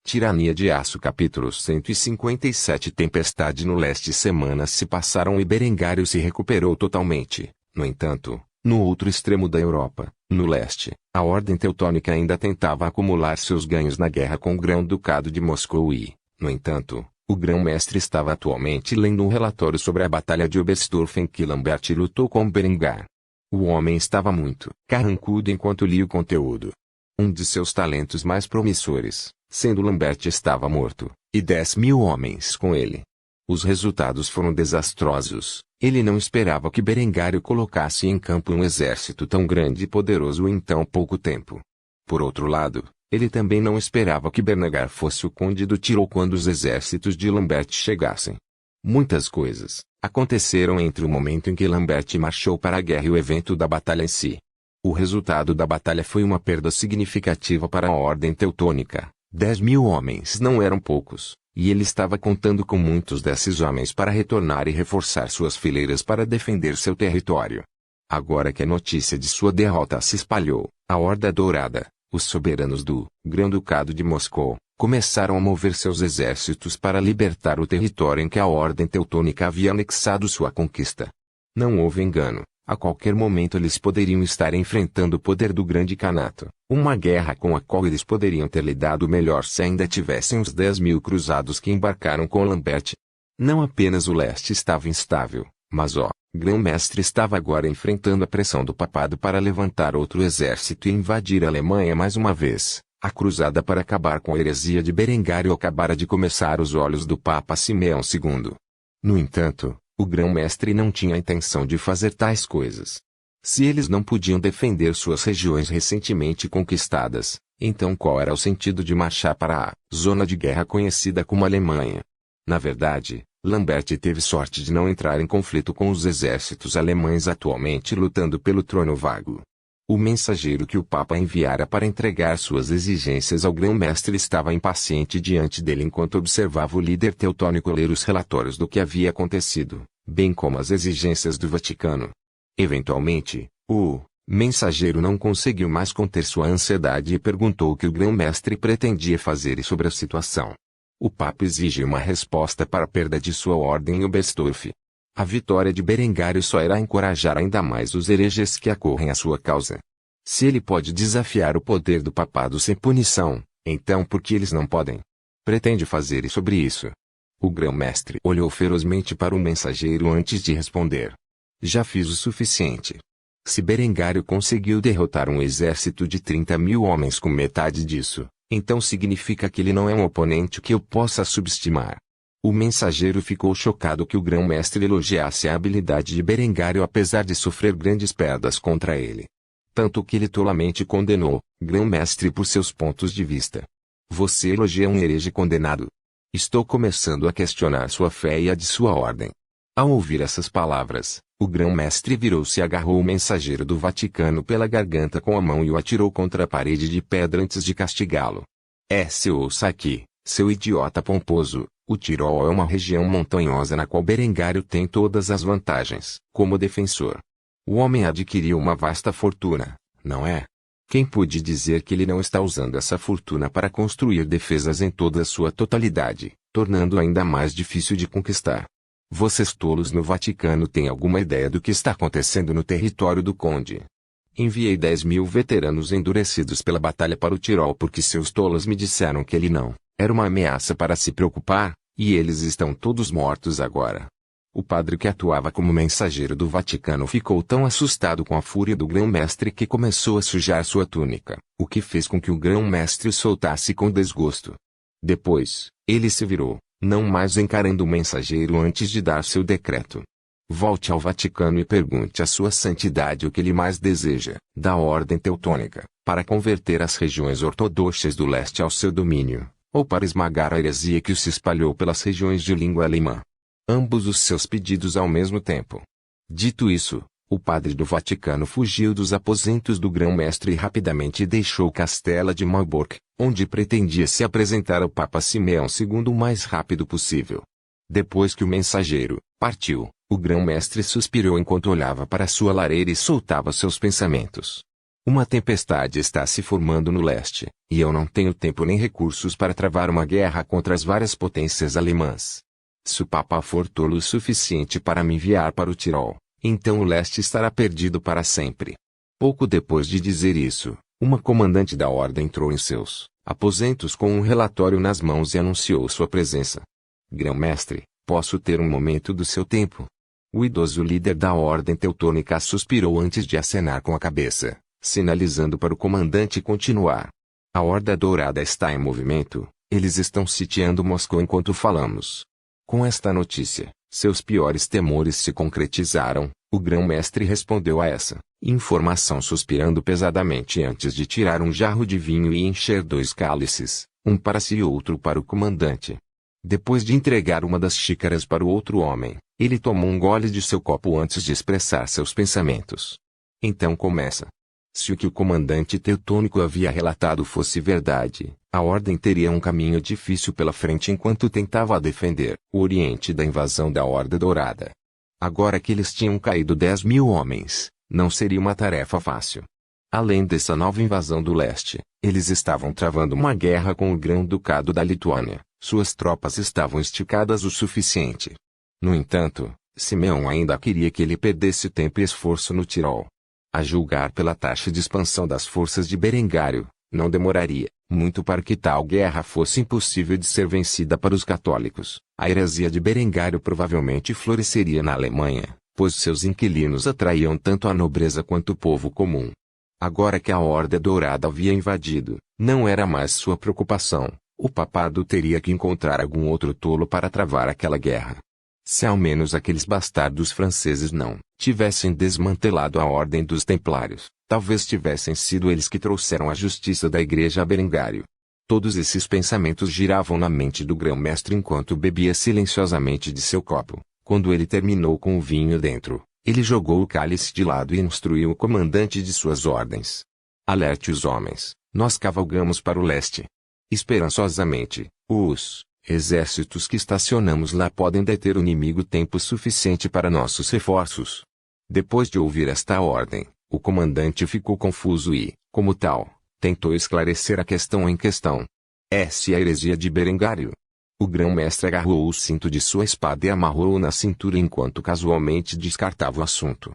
Tirania de Aço capítulo 157 Tempestade no leste. Semanas se passaram e Berengário se recuperou totalmente. No entanto, no outro extremo da Europa, no leste, a Ordem Teutônica ainda tentava acumular seus ganhos na guerra com o Grão-Ducado de Moscou e, no entanto, o Grão-Mestre estava atualmente lendo um relatório sobre a Batalha de Oberstdorf em que Lambert lutou com Berengar. O homem estava muito carrancudo enquanto lia o conteúdo. Um de seus talentos mais promissores, sendo Lambert, estava morto, e 10.000 homens com ele. Os resultados foram desastrosos. Ele não esperava que Berengário colocasse em campo um exército tão grande e poderoso em tão pouco tempo. Por outro lado, ele também não esperava que Berengar fosse o conde do Tirol quando os exércitos de Lambert chegassem. Muitas coisas aconteceram entre o momento em que Lambert marchou para a guerra e o evento da batalha em si. O resultado da batalha foi uma perda significativa para a Ordem Teutônica. 10.000 homens não eram poucos, e ele estava contando com muitos desses homens para retornar e reforçar suas fileiras para defender seu território. Agora que a notícia de sua derrota se espalhou, a Horda Dourada, os soberanos do Grão-Ducado de Moscou, começaram a mover seus exércitos para libertar o território em que a Ordem Teutônica havia anexado sua conquista. Não houve engano. A qualquer momento eles poderiam estar enfrentando o poder do Grande Kanato, uma guerra com a qual eles poderiam ter lidado melhor se ainda tivessem os 10.000 cruzados que embarcaram com Lambert. Não apenas o leste estava instável, mas o Grão-Mestre estava agora enfrentando a pressão do papado para levantar outro exército e invadir a Alemanha mais uma vez. A cruzada para acabar com a heresia de Berengário acabara de começar aos olhos do Papa Simeão II. No entanto, o Grão-Mestre não tinha a intenção de fazer tais coisas. Se eles não podiam defender suas regiões recentemente conquistadas, então qual era o sentido de marchar para a zona de guerra conhecida como Alemanha? Na verdade, Lambert teve sorte de não entrar em conflito com os exércitos alemães atualmente lutando pelo trono vago. O mensageiro que o Papa enviara para entregar suas exigências ao Grão-Mestre estava impaciente diante dele enquanto observava o líder teutônico ler os relatórios do que havia acontecido, bem como as exigências do Vaticano. Eventualmente, o mensageiro não conseguiu mais conter sua ansiedade e perguntou o que o Grão-Mestre pretendia fazer sobre a situação. O Papa exige uma resposta para a perda de sua ordem em Oberstdorf. A vitória de Berengário só irá encorajar ainda mais os hereges que acorrem à sua causa. Se ele pode desafiar o poder do papado sem punição, então por que eles não podem? Pretende fazer sobre isso? O Grão-Mestre olhou ferozmente para o mensageiro antes de responder. Já fiz o suficiente. Se Berengário conseguiu derrotar um exército de 30.000 homens com metade disso, então significa que ele não é um oponente que eu possa subestimar. O mensageiro ficou chocado que o Grão-Mestre elogiasse a habilidade de Berengário apesar de sofrer grandes perdas contra ele. Tanto que ele tolamente condenou Grão-Mestre por seus pontos de vista. Você elogia um herege condenado. Estou começando a questionar sua fé e a de sua ordem. Ao ouvir essas palavras, o Grão-Mestre virou-se e agarrou o mensageiro do Vaticano pela garganta com a mão e o atirou contra a parede de pedra antes de castigá-lo. Ouça aqui, seu idiota pomposo. O Tirol é uma região montanhosa na qual Berengário tem todas as vantagens, como defensor. O homem adquiriu uma vasta fortuna, não é? Quem pôde dizer que ele não está usando essa fortuna para construir defesas em toda a sua totalidade, tornando ainda mais difícil de conquistar? Vocês tolos no Vaticano têm alguma ideia do que está acontecendo no território do Conde? Enviei 10.000 veteranos endurecidos pela batalha para o Tirol porque seus tolos me disseram que ele não era uma ameaça para se preocupar, e eles estão todos mortos agora. O padre que atuava como mensageiro do Vaticano ficou tão assustado com a fúria do Grão-Mestre que começou a sujar sua túnica, o que fez com que o Grão-Mestre o soltasse com desgosto. Depois, ele se virou, não mais encarando o mensageiro antes de dar seu decreto. Volte ao Vaticano e pergunte à sua santidade o que ele mais deseja, da Ordem Teutônica, para converter as regiões ortodoxas do leste ao seu domínio, ou para esmagar a heresia que se espalhou pelas regiões de língua alemã. Ambos os seus pedidos ao mesmo tempo. Dito isso, o padre do Vaticano fugiu dos aposentos do Grão-Mestre e rapidamente deixou Castela de Marburg, onde pretendia se apresentar ao Papa Simeão II o mais rápido possível. Depois que o mensageiro partiu, o Grão-Mestre suspirou enquanto olhava para sua lareira e soltava seus pensamentos. Uma tempestade está se formando no leste, e eu não tenho tempo nem recursos para travar uma guerra contra as várias potências alemãs. Se o Papa for tolo o suficiente para me enviar para o Tirol, então o leste estará perdido para sempre. Pouco depois de dizer isso, uma comandante da ordem entrou em seus aposentos com um relatório nas mãos e anunciou sua presença. Grão-mestre, posso ter um momento do seu tempo? O idoso líder da ordem teutônica suspirou antes de acenar com a cabeça, sinalizando para o comandante continuar. A Horda Dourada está em movimento, eles estão sitiando Moscou enquanto falamos. Com esta notícia, seus piores temores se concretizaram. O grão-mestre respondeu a essa informação suspirando pesadamente antes de tirar um jarro de vinho e encher 2 cálices, um para si e outro para o comandante. Depois de entregar uma das xícaras para o outro homem, ele tomou um gole de seu copo antes de expressar seus pensamentos. Então começa. Se o que o comandante teutônico havia relatado fosse verdade, a ordem teria um caminho difícil pela frente enquanto tentava defender o Oriente da invasão da Horda Dourada. Agora que eles tinham caído 10.000 homens, não seria uma tarefa fácil. Além dessa nova invasão do leste, eles estavam travando uma guerra com o Grão-Ducado da Lituânia. Suas tropas estavam esticadas o suficiente. No entanto, Simeão ainda queria que ele perdesse tempo e esforço no Tirol. A julgar pela taxa de expansão das forças de Berengário, não demoraria muito para que tal guerra fosse impossível de ser vencida para os católicos. A heresia de Berengário provavelmente floresceria na Alemanha, pois seus inquilinos atraíam tanto a nobreza quanto o povo comum. Agora que a Horda Dourada havia invadido, não era mais sua preocupação. O papado teria que encontrar algum outro tolo para travar aquela guerra. Se ao menos aqueles bastardos franceses não tivessem desmantelado a ordem dos Templários, talvez tivessem sido eles que trouxeram a justiça da igreja a Berengário. Todos esses pensamentos giravam na mente do grão-mestre enquanto bebia silenciosamente de seu copo. Quando ele terminou com o vinho dentro, ele jogou o cálice de lado e instruiu o comandante de suas ordens. Alerte os homens, nós cavalgamos para o leste. Esperançosamente, os exércitos que estacionamos lá podem deter o inimigo tempo suficiente para nossos reforços. Depois de ouvir esta ordem, o comandante ficou confuso e, como tal, tentou esclarecer a questão em questão. Essa é a heresia de Berengário. O grão-mestre agarrou o cinto de sua espada e amarrou-o na cintura enquanto casualmente descartava o assunto.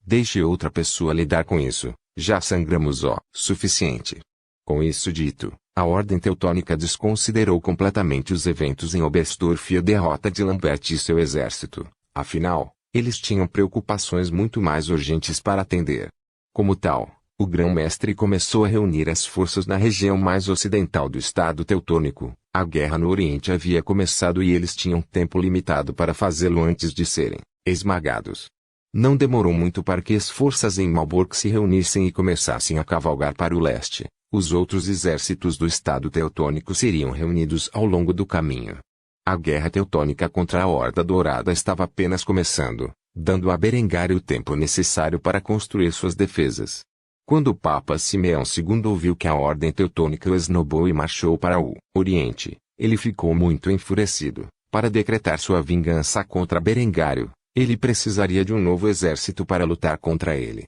Deixe outra pessoa lidar com isso, já sangramos o suficiente. Com isso dito, a ordem teutônica desconsiderou completamente os eventos em Oberstdorf e a derrota de Lambert e seu exército. Afinal, eles tinham preocupações muito mais urgentes para atender. Como tal, o grão-mestre começou a reunir as forças na região mais ocidental do estado teutônico. A guerra no Oriente havia começado e eles tinham tempo limitado para fazê-lo antes de serem esmagados. Não demorou muito para que as forças em Malbork se reunissem e começassem a cavalgar para o leste. Os outros exércitos do estado teutônico seriam reunidos ao longo do caminho. A guerra teutônica contra a Horda Dourada estava apenas começando, dando a Berengário o tempo necessário para construir suas defesas. Quando o Papa Simeão II ouviu que a ordem teutônica o esnobou e marchou para o Oriente, ele ficou muito enfurecido. Para decretar sua vingança contra Berengário, ele precisaria de um novo exército para lutar contra ele.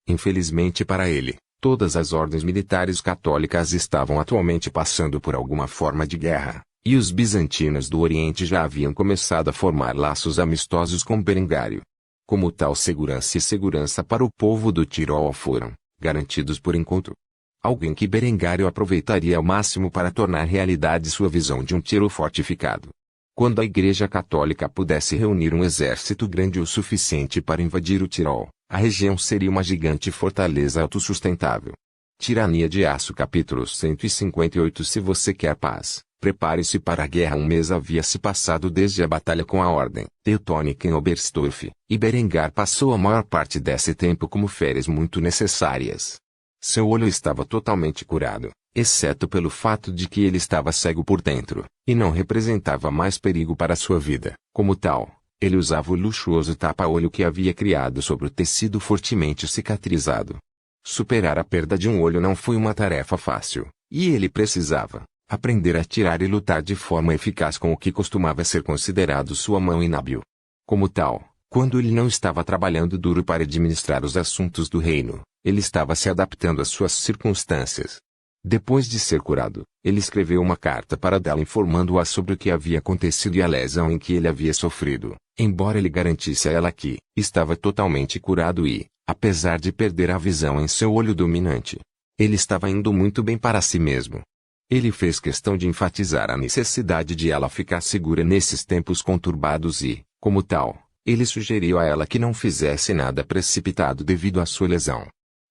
Infelizmente para ele, todas as ordens militares católicas estavam atualmente passando por alguma forma de guerra, e os bizantinos do Oriente já haviam começado a formar laços amistosos com Berengário. Como tal segurança para o povo do Tirol foram garantidos por enquanto. Alguém que Berengário aproveitaria ao máximo para tornar realidade sua visão de um Tirol fortificado. Quando a Igreja Católica pudesse reunir um exército grande o suficiente para invadir o Tirol, a região seria uma gigante fortaleza autossustentável. Tirania de Aço capítulo 158. Se você quer paz, prepare-se para a guerra. Um mês havia se passado desde a batalha com a Ordem Teutônica em Oberstdorf, e Berengar passou a maior parte desse tempo como férias muito necessárias. Seu olho estava totalmente curado, exceto pelo fato de que ele estava cego por dentro, e não representava mais perigo para sua vida. Como tal, ele usava o luxuoso tapa-olho que havia criado sobre o tecido fortemente cicatrizado. Superar a perda de um olho não foi uma tarefa fácil, e ele precisava aprender a atirar e lutar de forma eficaz com o que costumava ser considerado sua mão inábil. Como tal, Quando ele não estava trabalhando duro para administrar os assuntos do reino, ele estava se adaptando às suas circunstâncias. Depois de ser curado, ele escreveu uma carta para Dela informando-a sobre o que havia acontecido e a lesão em que ele havia sofrido, embora ele garantisse a ela que estava totalmente curado e, apesar de perder a visão em seu olho dominante, ele estava indo muito bem para si mesmo. Ele fez questão de enfatizar a necessidade de ela ficar segura nesses tempos conturbados e, como tal, ele sugeriu a ela que não fizesse nada precipitado devido à sua lesão.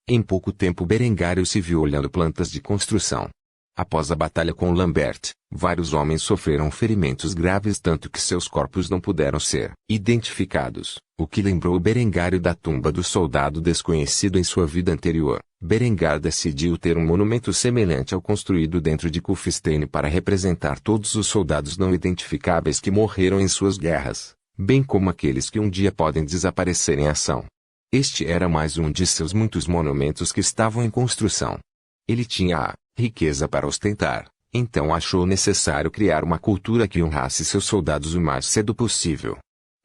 Em pouco tempo Berengário se viu olhando plantas de construção. Após a batalha com Lambert, vários homens sofreram ferimentos graves tanto que seus corpos não puderam ser identificados, o que lembrou Berengário da tumba do soldado desconhecido em sua vida anterior. Berengar decidiu ter um monumento semelhante ao construído dentro de Kufstein para representar todos os soldados não identificáveis que morreram em suas guerras, bem como aqueles que um dia podem desaparecer em ação. Este era mais um de seus muitos monumentos que estavam em construção. Ele tinha a riqueza para ostentar, então achou necessário criar uma cultura que honrasse seus soldados o mais cedo possível.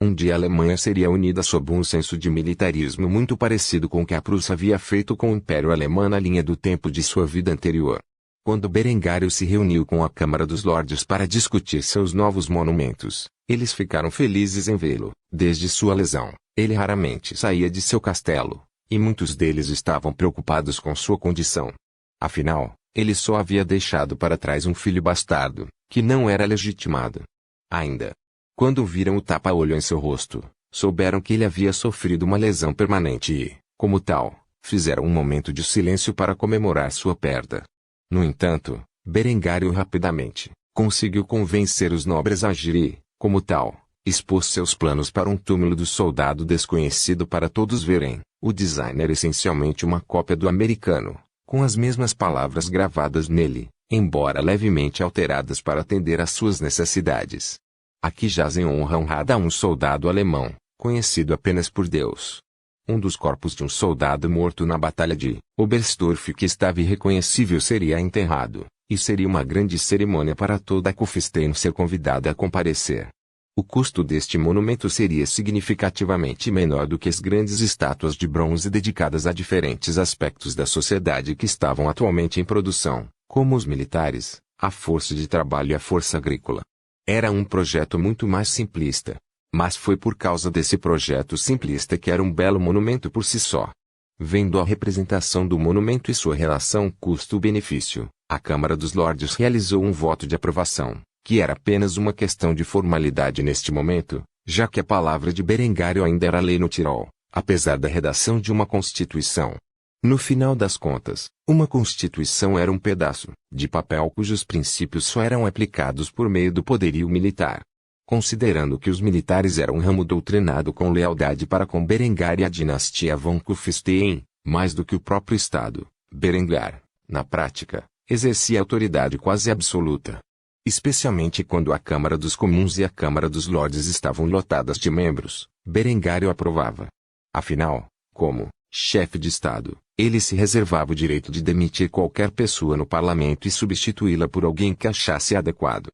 Um dia a Alemanha seria unida sob um senso de militarismo muito parecido com o que a Prússia havia feito com o Império Alemão na linha do tempo de sua vida anterior. Quando Berengário se reuniu com a Câmara dos Lordes para discutir seus novos monumentos, eles ficaram felizes em vê-lo. Desde sua lesão, ele raramente saía de seu castelo, e muitos deles estavam preocupados com sua condição. Afinal, ele só havia deixado para trás um filho bastardo, que não era legitimado. Ainda, quando viram o tapa-olho em seu rosto, souberam que ele havia sofrido uma lesão permanente e, como tal, fizeram um momento de silêncio para comemorar sua perda. No entanto, Berengário rapidamente conseguiu convencer os nobres a agir e, como tal, expôs seus planos para um túmulo do soldado desconhecido para todos verem. O design era essencialmente uma cópia do americano, com as mesmas palavras gravadas nele, embora levemente alteradas para atender às suas necessidades. Aqui jaz em honra honrada a um soldado alemão, conhecido apenas por Deus. Um dos corpos de um soldado morto na Batalha de Oberstdorf que estava irreconhecível seria enterrado, e seria uma grande cerimônia para toda a Kufstein ser convidada a comparecer. O custo deste monumento seria significativamente menor do que as grandes estátuas de bronze dedicadas a diferentes aspectos da sociedade que estavam atualmente em produção, como os militares, a força de trabalho e a força agrícola. Era um projeto muito mais simplista. Mas foi por causa desse projeto simplista que era um belo monumento por si só. Vendo a representação do monumento e sua relação custo-benefício, a Câmara dos Lordes realizou um voto de aprovação, que era apenas uma questão de formalidade neste momento, já que a palavra de Berengário ainda era lei no Tirol, apesar da redação de uma constituição. No final das contas, uma constituição era um pedaço de papel cujos princípios só eram aplicados por meio do poderio militar. Considerando que os militares eram um ramo doutrinado com lealdade para com Berengar e a dinastia von Kufstein, mais do que o próprio Estado, Berengar, na prática, exercia autoridade quase absoluta. Especialmente quando a Câmara dos Comuns e a Câmara dos Lordes estavam lotadas de membros, Berengário aprovava. Afinal, como chefe de Estado, ele se reservava o direito de demitir qualquer pessoa no parlamento e substituí-la por alguém que achasse adequado.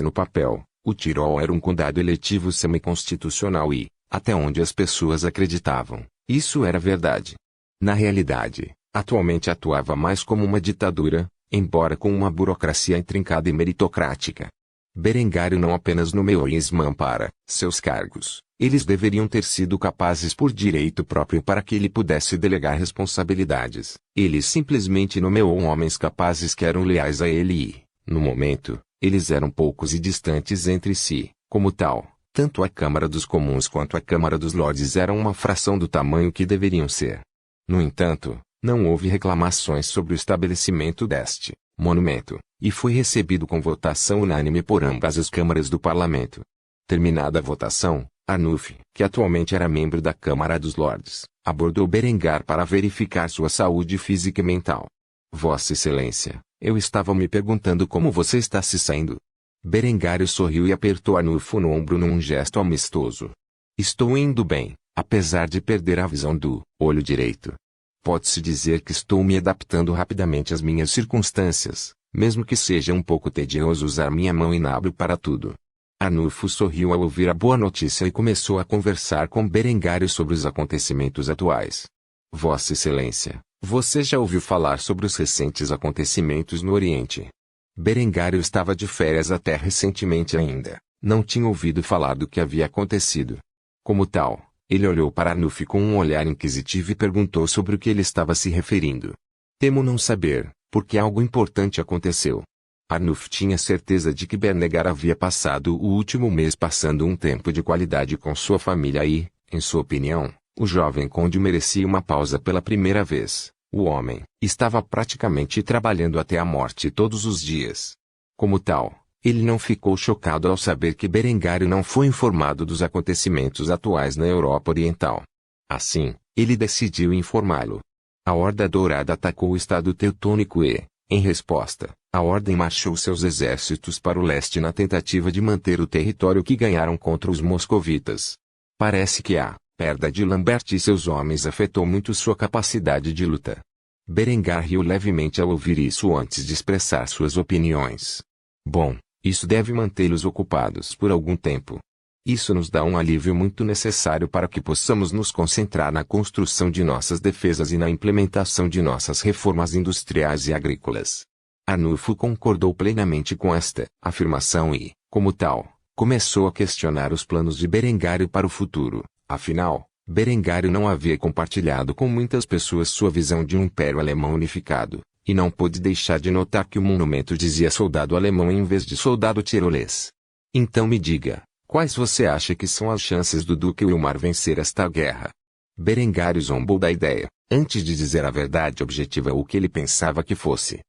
No papel, o Tirol era um condado eletivo semi-constitucional e, até onde as pessoas acreditavam, isso era verdade. Na realidade, atualmente atuava mais como uma ditadura, embora com uma burocracia intrincada e meritocrática. Berengário não apenas nomeou Eisman para seus cargos, eles deveriam ter sido capazes por direito próprio para que ele pudesse delegar responsabilidades. Ele simplesmente nomeou homens capazes que eram leais a ele e, no momento, eles eram poucos e distantes entre si. Como tal, tanto a Câmara dos Comuns quanto a Câmara dos Lordes eram uma fração do tamanho que deveriam ser. No entanto, não houve reclamações sobre o estabelecimento deste monumento, e foi recebido com votação unânime por ambas as câmaras do parlamento. Terminada a votação, Arnulf, que atualmente era membro da Câmara dos Lordes, abordou Berengar para verificar sua saúde física e mental. Vossa Excelência, eu estava me perguntando como você está se saindo. Berengário sorriu e apertou Arnulfo no ombro num gesto amistoso. Estou indo bem, apesar de perder a visão do olho direito. Pode-se dizer que estou me adaptando rapidamente às minhas circunstâncias, mesmo que seja um pouco tedioso usar minha mão inábil para tudo. Arnulfo sorriu ao ouvir a boa notícia e começou a conversar com Berengário sobre os acontecimentos atuais. Vossa Excelência, você já ouviu falar sobre os recentes acontecimentos no Oriente? Berengário estava de férias até recentemente ainda, não tinha ouvido falar do que havia acontecido. Como tal, ele olhou para Arnulfo com um olhar inquisitivo e perguntou sobre o que ele estava se referindo. Temo não saber, porque algo importante aconteceu. Arnulfo tinha certeza de que Berengar havia passado o último mês passando um tempo de qualidade com sua família e, em sua opinião, o jovem conde merecia uma pausa pela primeira vez. O homem estava praticamente trabalhando até a morte todos os dias. Como tal, ele não ficou chocado ao saber que Berengário não foi informado dos acontecimentos atuais na Europa Oriental. Assim, ele decidiu informá-lo. A Horda Dourada atacou o Estado Teutônico e, em resposta, a Ordem marchou seus exércitos para o leste na tentativa de manter o território que ganharam contra os moscovitas. Parece que a perda de Lambert e seus homens afetou muito sua capacidade de luta. Berengar riu levemente ao ouvir isso antes de expressar suas opiniões. Bom, isso deve mantê-los ocupados por algum tempo. Isso nos dá um alívio muito necessário para que possamos nos concentrar na construção de nossas defesas e na implementação de nossas reformas industriais e agrícolas. Arnulfo concordou plenamente com esta afirmação e, como tal, começou a questionar os planos de Berengário para o futuro. Afinal, Berengário não havia compartilhado com muitas pessoas sua visão de um império alemão unificado, e não pôde deixar de notar que o monumento dizia soldado alemão em vez de soldado tirolês. Então me diga, quais você acha que são as chances do Duque Wilmar vencer esta guerra? Berengário zombou da ideia, antes de dizer a verdade objetiva ou o que ele pensava que fosse.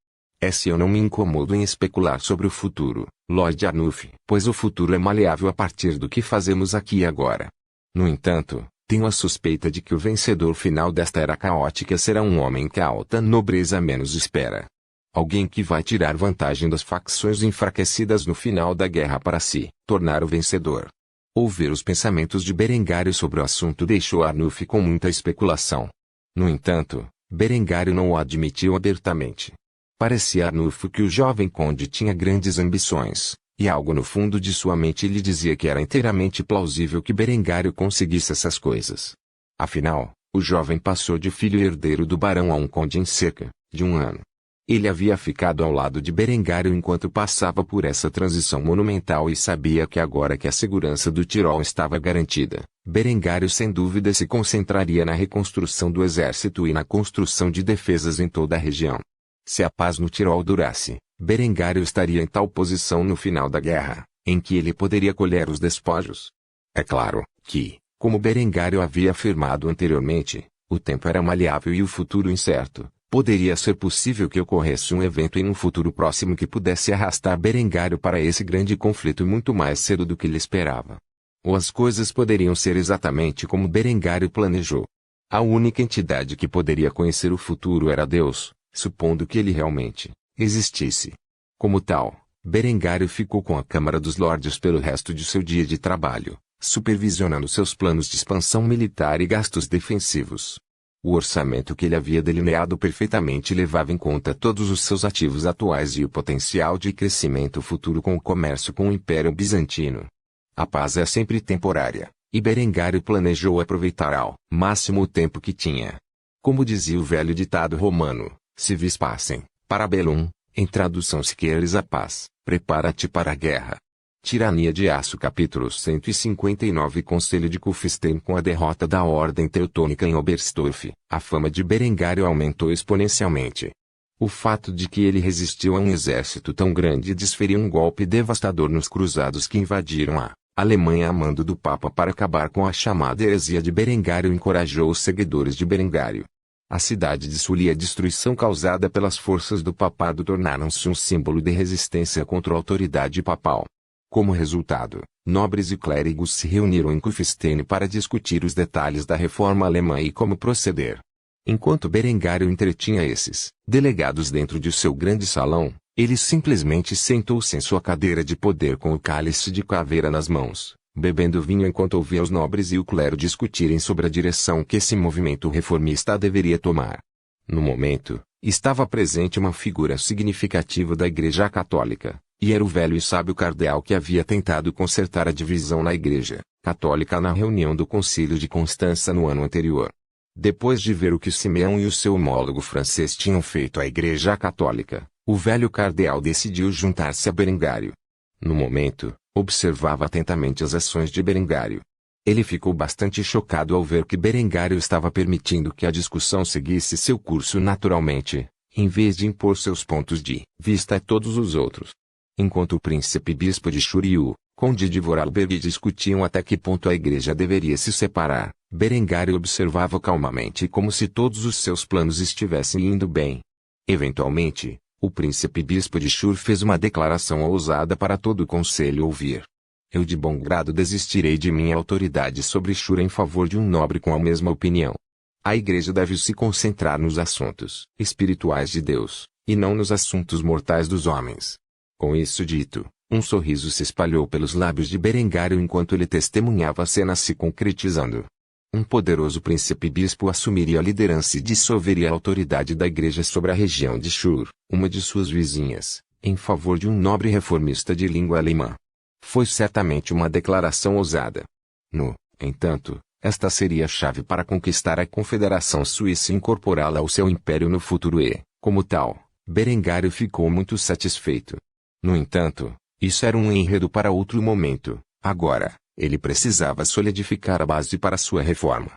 Se eu não me incomodo em especular sobre o futuro, Lord Arnulfo, pois o futuro é maleável a partir do que fazemos aqui e agora. No entanto, tenho a suspeita de que o vencedor final desta era caótica será um homem que a alta nobreza menos espera. Alguém que vai tirar vantagem das facções enfraquecidas no final da guerra para se tornar o vencedor. Ouvir os pensamentos de Berengário sobre o assunto deixou Arnulfo com muita especulação. No entanto, Berengário não o admitiu abertamente. Parecia a Arnulfo que o jovem conde tinha grandes ambições, e algo no fundo de sua mente lhe dizia que era inteiramente plausível que Berengário conseguisse essas coisas. Afinal, o jovem passou de filho herdeiro do barão a um conde em cerca de um ano. Ele havia ficado ao lado de Berengário enquanto passava por essa transição monumental e sabia que agora que a segurança do Tirol estava garantida, Berengário sem dúvida se concentraria na reconstrução do exército e na construção de defesas em toda a região. Se a paz no Tirol durasse, Berengário estaria em tal posição no final da guerra, em que ele poderia colher os despojos. É claro que, como Berengário havia afirmado anteriormente, o tempo era maleável e o futuro incerto. Poderia ser possível que ocorresse um evento em um futuro próximo que pudesse arrastar Berengário para esse grande conflito muito mais cedo do que ele esperava. Ou as coisas poderiam ser exatamente como Berengário planejou. A única entidade que poderia conhecer o futuro era Deus, supondo que ele realmente existisse. Como tal, Berengário ficou com a Câmara dos Lordes pelo resto de seu dia de trabalho, supervisionando seus planos de expansão militar e gastos defensivos. O orçamento que ele havia delineado perfeitamente levava em conta todos os seus ativos atuais e o potencial de crescimento futuro com o comércio com o Império Bizantino. A paz é sempre temporária, e Berengário planejou aproveitar ao máximo o tempo que tinha. Como dizia o velho ditado romano, se vis pacem, para bellum, em tradução se queres a paz, prepara-te para a guerra. Tirania de Aço capítulo 159 Conselho de Kufstein. Com a derrota da Ordem Teutônica em Oberstdorf, a fama de Berengário aumentou exponencialmente. O fato de que ele resistiu a um exército tão grande e desferiu um golpe devastador nos cruzados que invadiram a Alemanha a mando do Papa para acabar com a chamada heresia de Berengário encorajou os seguidores de Berengário. A cidade de Sully e a destruição causada pelas forças do papado tornaram-se um símbolo de resistência contra a autoridade papal. Como resultado, nobres e clérigos se reuniram em Kufstein para discutir os detalhes da reforma alemã e como proceder. Enquanto Berengário entretinha esses delegados dentro de seu grande salão, ele simplesmente sentou-se em sua cadeira de poder com o cálice de caveira nas mãos, bebendo vinho enquanto ouvia os nobres e o clero discutirem sobre a direção que esse movimento reformista deveria tomar. No momento, estava presente uma figura significativa da Igreja Católica, E era o velho e sábio cardeal que havia tentado consertar a divisão na Igreja Católica na reunião do Concílio de Constança no ano anterior. Depois de ver o que Simeão e o seu homólogo francês tinham feito à Igreja Católica, o velho cardeal decidiu juntar-se a Berengário. No momento, observava atentamente as ações de Berengário. Ele ficou bastante chocado ao ver que Berengário estava permitindo que a discussão seguisse seu curso naturalmente, em vez de impor seus pontos de vista a todos os outros. Enquanto o príncipe bispo de Chur e o conde de Vorarlberg discutiam até que ponto a igreja deveria se separar, Berengário observava calmamente como se todos os seus planos estivessem indo bem. Eventualmente, o príncipe bispo de Chur fez uma declaração ousada para todo o conselho ouvir. Eu de bom grado desistirei de minha autoridade sobre Chur em favor de um nobre com a mesma opinião. A igreja deve se concentrar nos assuntos espirituais de Deus, e não nos assuntos mortais dos homens. Com isso dito, um sorriso se espalhou pelos lábios de Berengário enquanto ele testemunhava a cena se concretizando. Um poderoso príncipe bispo assumiria a liderança e dissolveria a autoridade da igreja sobre a região de Chur, uma de suas vizinhas, em favor de um nobre reformista de língua alemã. Foi certamente uma declaração ousada. No entanto, esta seria a chave para conquistar a Confederação Suíça e incorporá-la ao seu império no futuro e, como tal, Berengário ficou muito satisfeito. No entanto, isso era um enredo para outro momento. Agora, ele precisava solidificar a base para sua reforma.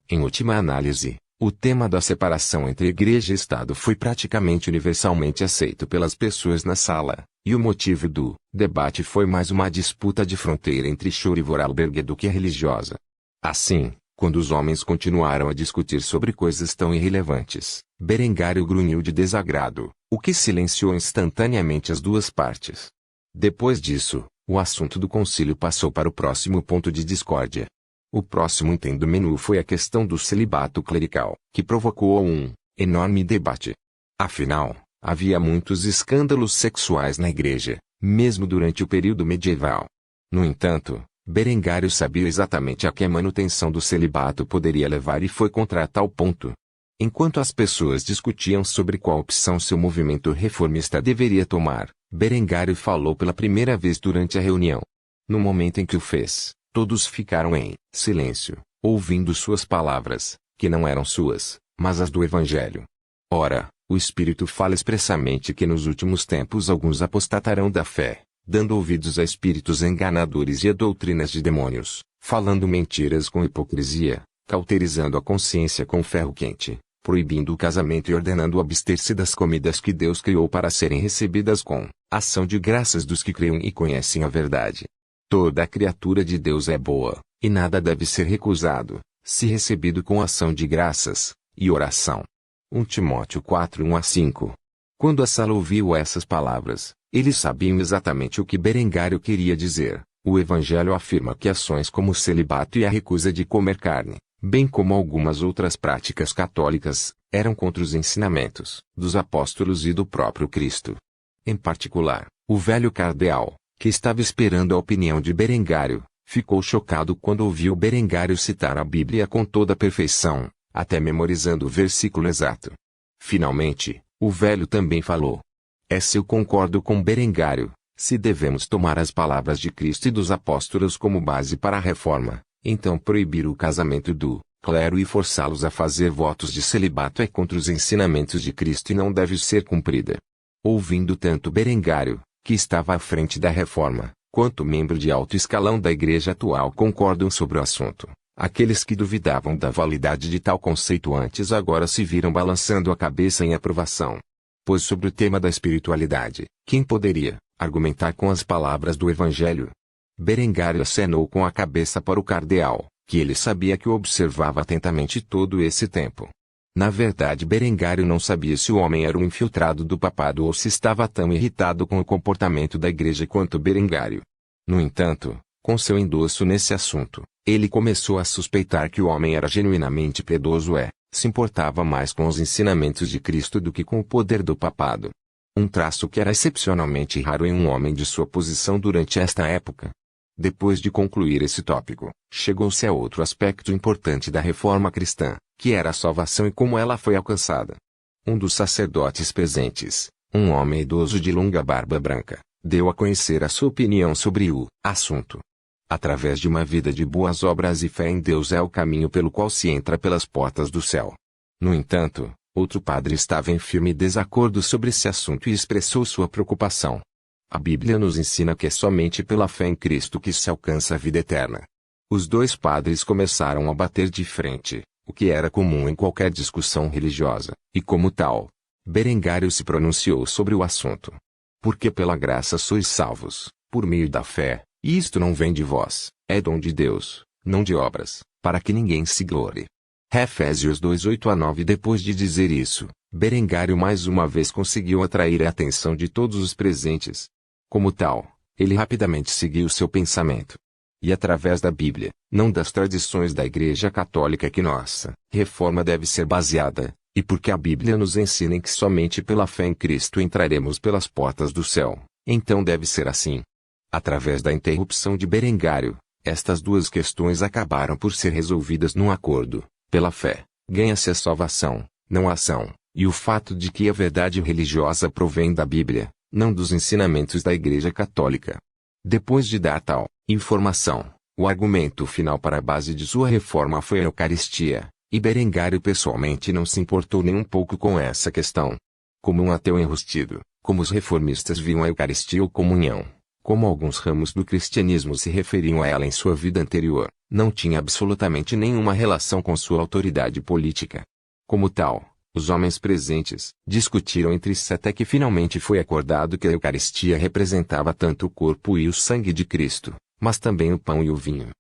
Em última análise, o tema da separação entre igreja e Estado foi praticamente universalmente aceito pelas pessoas na sala, e o motivo do debate foi mais uma disputa de fronteira entre Chur e Vorarlberg do que religiosa. Assim, quando os homens continuaram a discutir sobre coisas tão irrelevantes, Berengário grunhiu de desagrado, o que silenciou instantaneamente as duas partes. Depois disso, o assunto do concílio passou para o próximo ponto de discórdia. O próximo item do menu foi a questão do celibato clerical, que provocou um enorme debate. Afinal, havia muitos escândalos sexuais na igreja, mesmo durante o período medieval. No entanto, Berengário sabia exatamente a que a manutenção do celibato poderia levar e foi contra tal ponto. Enquanto as pessoas discutiam sobre qual opção seu movimento reformista deveria tomar, Berengário falou pela primeira vez durante a reunião. No momento em que o fez, todos ficaram em silêncio, ouvindo suas palavras, que não eram suas, mas as do Evangelho. Ora, o Espírito fala expressamente que nos últimos tempos alguns apostatarão da fé, dando ouvidos a espíritos enganadores e a doutrinas de demônios, falando mentiras com hipocrisia, cauterizando a consciência com ferro quente, proibindo o casamento e ordenando abster-se das comidas que Deus criou para serem recebidas com ação de graças dos que creem e conhecem a verdade. Toda a criatura de Deus é boa, e nada deve ser recusado, se recebido com ação de graças e oração. 1 Timóteo 4, 1-5. Quando a sala ouviu essas palavras, eles sabiam exatamente o que Berengário queria dizer. O Evangelho afirma que ações como o celibato e a recusa de comer carne, bem como algumas outras práticas católicas, eram contra os ensinamentos dos apóstolos e do próprio Cristo. Em particular, o velho cardeal, que estava esperando a opinião de Berengário, ficou chocado quando ouviu Berengário citar a Bíblia com toda a perfeição, até memorizando o versículo exato. Finalmente, o velho também falou. Se eu concordo com Berengário, se devemos tomar as palavras de Cristo e dos apóstolos como base para a reforma, então proibir o casamento do clero e forçá-los a fazer votos de celibato é contra os ensinamentos de Cristo e não deve ser cumprida. Ouvindo tanto Berengário, que estava à frente da reforma, quanto membro de alto escalão da igreja atual concordam sobre o assunto, aqueles que duvidavam da validade de tal conceito antes agora se viram balançando a cabeça em aprovação. Pois sobre o tema da espiritualidade, quem poderia argumentar com as palavras do Evangelho? Berengário acenou com a cabeça para o cardeal, que ele sabia que o observava atentamente todo esse tempo. Na verdade, Berengário não sabia se o homem era um infiltrado do papado ou se estava tão irritado com o comportamento da igreja quanto Berengário. No entanto, com seu endosso nesse assunto, ele começou a suspeitar que o homem era genuinamente piedoso e se importava mais com os ensinamentos de Cristo do que com o poder do papado. Um traço que era excepcionalmente raro em um homem de sua posição durante esta época. Depois de concluir esse tópico, chegou-se a outro aspecto importante da reforma cristã, que era a salvação e como ela foi alcançada. Um dos sacerdotes presentes, um homem idoso de longa barba branca, deu a conhecer a sua opinião sobre o assunto. Através de uma vida de boas obras e fé em Deus é o caminho pelo qual se entra pelas portas do céu. No entanto, outro padre estava em firme desacordo sobre esse assunto e expressou sua preocupação. A Bíblia nos ensina que é somente pela fé em Cristo que se alcança a vida eterna. Os dois padres começaram a bater de frente, o que era comum em qualquer discussão religiosa, e como tal, Berengário se pronunciou sobre o assunto. Porque pela graça sois salvos, por meio da fé, e isto não vem de vós, é dom de Deus, não de obras, para que ninguém se glorie. Efésios 2:8-9. Depois de dizer isso, Berengário mais uma vez conseguiu atrair a atenção de todos os presentes. Como tal, ele rapidamente seguiu seu pensamento. E através da Bíblia, não das tradições da Igreja Católica que nossa reforma deve ser baseada, e porque a Bíblia nos ensina que somente pela fé em Cristo entraremos pelas portas do céu, então deve ser assim. Através da interrupção de Berengário, estas duas questões acabaram por ser resolvidas num acordo. Pela fé, ganha-se a salvação, não a ação, e o fato de que a verdade religiosa provém da Bíblia, não dos ensinamentos da Igreja Católica. Depois de dar tal informação, o argumento final para a base de sua reforma foi a Eucaristia, e Berengário pessoalmente não se importou nem um pouco com essa questão. Como um ateu enrustido, como os reformistas viam a Eucaristia ou comunhão, como alguns ramos do cristianismo se referiam a ela em sua vida anterior, não tinha absolutamente nenhuma relação com sua autoridade política. Como tal, os homens presentes discutiram entre si até que finalmente foi acordado que a Eucaristia representava tanto o corpo e o sangue de Cristo, mas também o pão e o vinho.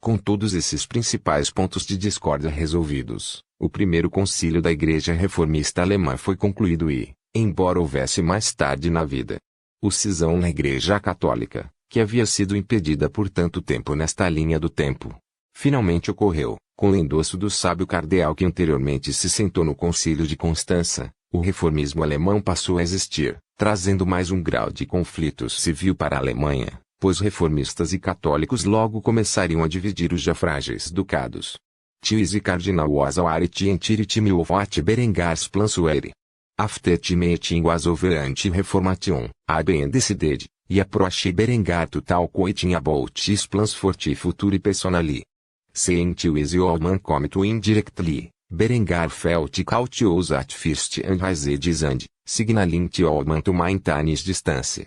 Com todos esses principais pontos de discórdia resolvidos, o primeiro concílio da Igreja Reformista Alemã foi concluído e, embora houvesse mais tarde na vida, o cisão na Igreja Católica, que havia sido impedida por tanto tempo nesta linha do tempo, finalmente ocorreu, com o endosso do sábio cardeal que anteriormente se sentou no Concílio de Constança. O reformismo alemão passou a existir, trazendo mais um grau de conflito civil para a Alemanha, pois reformistas e católicos logo começariam a dividir os já frágeis ducados. Tise Cardinal was authority and tyranny of what Berengar's plans were. After the meeting was over anti-reformation, Aben decided, e approached Berengar to talk with him about his plans for the future personally. Saying to his old man come to indirectly, Berengar felt cautious at first and raised his hand, signaling the old man to maintain his distance.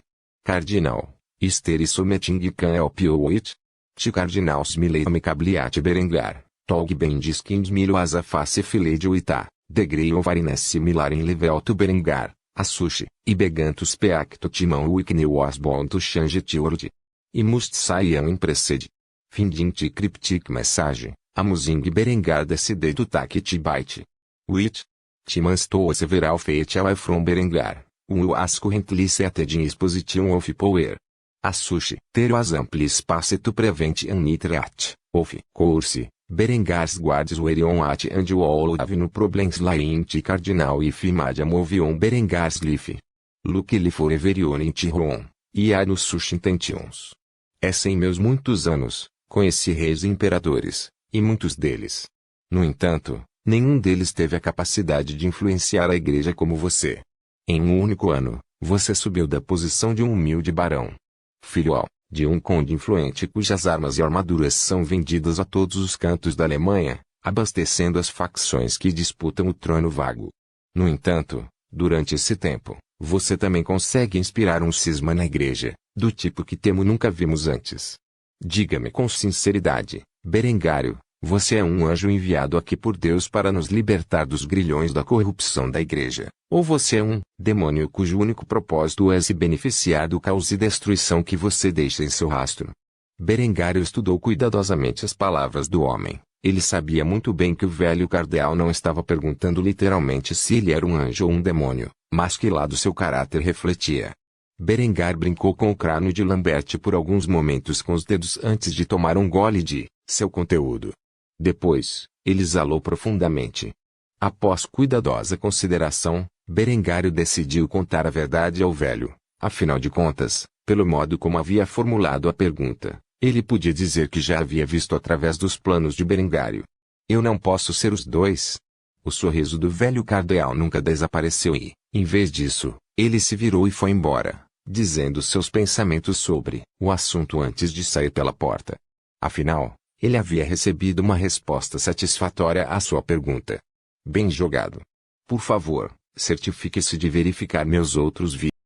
Cardinal, is there something I can help you with? The Cardinal smiled amicably at Berengar, told Ben skinned me was a face filled with a degree of awareness similar in level to Berengar, a sushi, e began to speak to Timon Wickney was bound to change the word. I must say I'm impressed. Finding the cryptic message, amusing Berengar decided to take it bite. With Timon stole several feet away from Berengar, who was currently seated in his position of power. A sushi, there was ample space to prevent an threat, of course. Berengar's guards were on watch and all have no problems lying to Cardinal if he made a move on Berengar's life. Luckily for everyone in Rome, he had no such intentions. Em meus muitos anos, conheci reis e imperadores, e muitos deles. No entanto, nenhum deles teve a capacidade de influenciar a igreja como você. Em um único ano, você subiu da posição de um humilde barão, filho de um conde influente cujas armas e armaduras são vendidas a todos os cantos da Alemanha, abastecendo as facções que disputam o trono vago. No entanto, durante esse tempo, você também consegue inspirar um cisma na igreja, do tipo que temo nunca vimos antes. Diga-me com sinceridade, Berengário, você é um anjo enviado aqui por Deus para nos libertar dos grilhões da corrupção da igreja, ou você é um demônio cujo único propósito é se beneficiar do caos e destruição que você deixa em seu rastro? Berengário estudou cuidadosamente as palavras do homem. Ele sabia muito bem que o velho cardeal não estava perguntando literalmente se ele era um anjo ou um demônio, mas que lado seu caráter refletia. Berengar brincou com o crânio de Lambert por alguns momentos com os dedos antes de tomar um gole de seu conteúdo. Depois, ele exalou profundamente. Após cuidadosa consideração, Berengário decidiu contar a verdade ao velho. Afinal de contas, pelo modo como havia formulado a pergunta, ele podia dizer que já havia visto através dos planos de Berengário. Eu não posso ser os dois. O sorriso do velho cardeal nunca desapareceu e, em vez disso, ele se virou e foi embora, dizendo seus pensamentos sobre o assunto antes de sair pela porta. Afinal, ele havia recebido uma resposta satisfatória à sua pergunta. Bem jogado. Por favor, certifique-se de verificar meus outros vídeos.